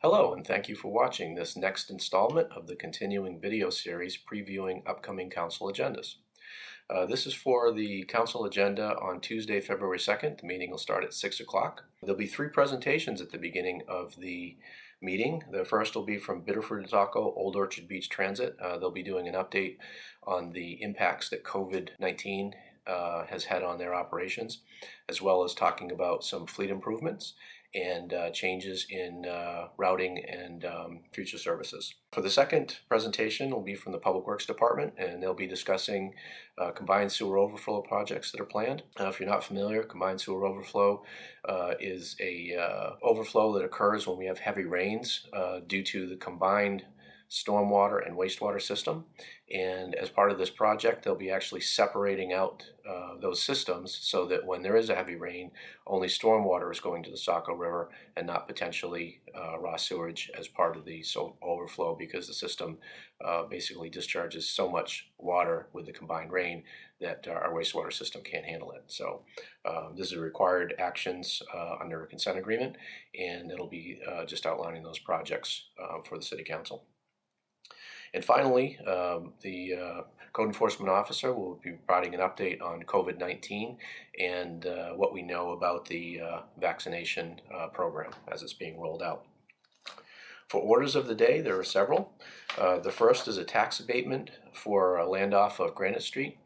Hello, and thank you for watching this next installment of the continuing video series previewing upcoming council agendas. This is for the council agenda on Tuesday, February 2nd. The meeting will start at 6 o'clock. There'll be 3 presentations at the beginning of the meeting. The first will be from Biddeford Saco Old Orchard Beach Transit. They'll be doing an update on the impacts that COVID-19 has had on their operations, as well as talking about some fleet improvements and changes in routing and future services. For the second presentation will be from the Public Works Department, and they'll be discussing combined sewer overflow projects that are planned. If you're not familiar, combined sewer overflow is a overflow that occurs when we have heavy rains due to the combined stormwater and wastewater system. And as part of this project, they'll be actually separating out those systems so that when there is a heavy rain, only stormwater is going to the Saco River and not potentially raw sewage as part of the overflow, because the system basically discharges so much water with the combined rain that our wastewater system can't handle it. So this is required actions under a consent agreement, and it'll be just outlining those projects for the City Council. And finally, the Code Enforcement Officer will be providing an update on COVID-19 and what we know about the vaccination program as it's being rolled out. For orders of the day, there are several. The first is a tax abatement for land off of Granite Street.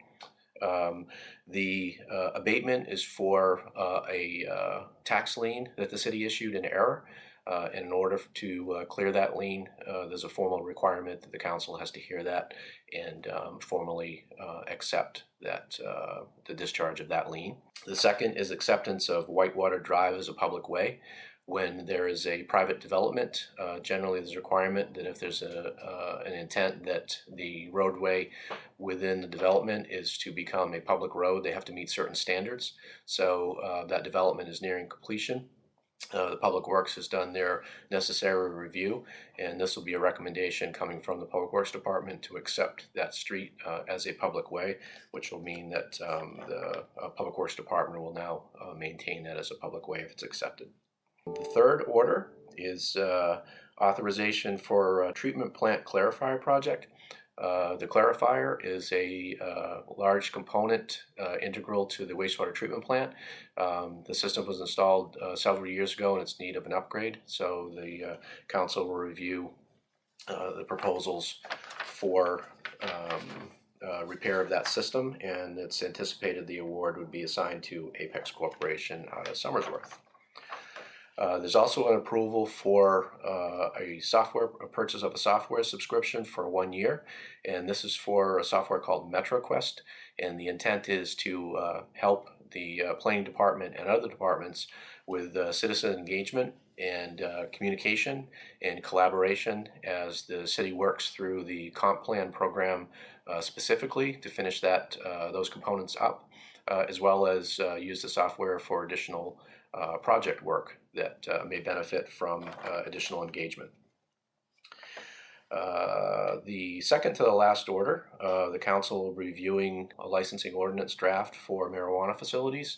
The abatement is for a tax lien that the city issued in error. And in order to clear that lien, there's a formal requirement that the council has to hear that and formally accept that the discharge of that lien. The second is acceptance of Whitewater Drive as a public way. When there is a private development, generally there's a requirement that if there's an intent that the roadway within the development is to become a public road, they have to meet certain standards. So that development is nearing completion. The Public Works has done their necessary review, and this will be a recommendation coming from the Public Works Department to accept that street as a public way, which will mean that the Public Works Department will now maintain that as a public way if it's accepted. The third order is authorization for a treatment plant clarifier project. The clarifier is a large component integral to the wastewater treatment plant. The system was installed several years ago and it's in need of an upgrade. So the council will review the proposals for repair of that system, and it's anticipated the award would be assigned to Apex Corporation out of Somersworth. There's also an approval for a purchase of a software subscription for 1 year, and this is for a software called MetroQuest, and the intent is to help the planning department and other departments with citizen engagement and communication and collaboration as the city works through the comp plan program specifically to finish those components up, as well as use the software for additional project work that may benefit from additional engagement. The second to the last order, the council reviewing a licensing ordinance draft for marijuana facilities.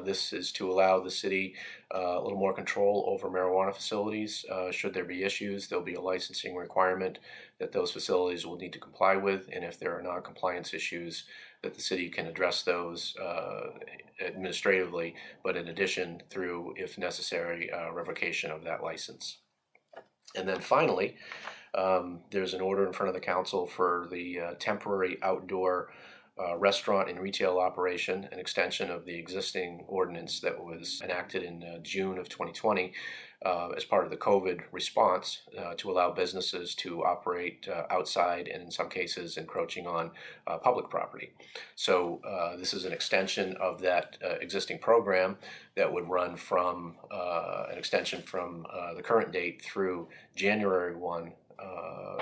This is to allow the city a little more control over marijuana facilities. Should there be issues, there'll be a licensing requirement that those facilities will need to comply with, and if there are non-compliance issues, that the city can address those administratively, but in addition through, if necessary, revocation of that license. And then finally, there's an order in front of the council for the temporary outdoor restaurant and retail operation, an extension of the existing ordinance that was enacted in June of 2020 as part of the COVID response to allow businesses to operate outside and in some cases encroaching on public property. So this is an extension of that existing program that would run from an extension from the current date through January 1,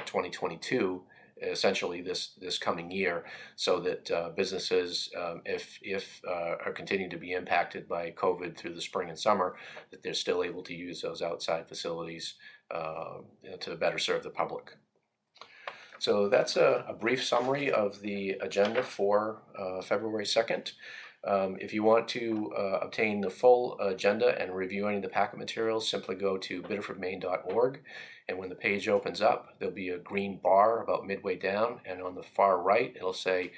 2022, essentially this coming year, so that businesses, if are continuing to be impacted by COVID through the spring and summer, that they're still able to use those outside facilities to better serve the public. So that's a brief summary of the agenda for February 2nd. If you want to obtain the full agenda and review any of the packet materials, simply go to biddefordmaine.org, and when the page opens up, there'll be a green bar about midway down, and on the far right, it'll say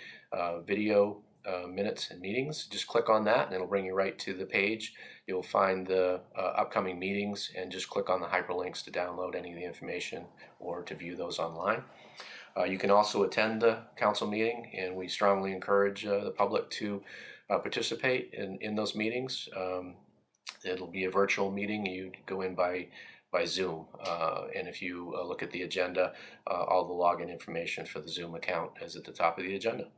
video minutes and meetings. Just click on that and it'll bring you right to the page. You'll find the upcoming meetings and just click on the hyperlinks to download any of the information or to view those online. You can also attend the council meeting, and we strongly encourage the public to participate in those meetings. It'll be a virtual meeting. You go in by Zoom, and if you look at the agenda, all the login information for the Zoom account is at the top of the agenda.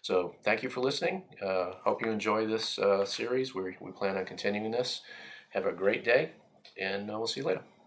So thank you for listening. Hope you enjoy this series. We plan on continuing this. Have a great day, and we'll see you later.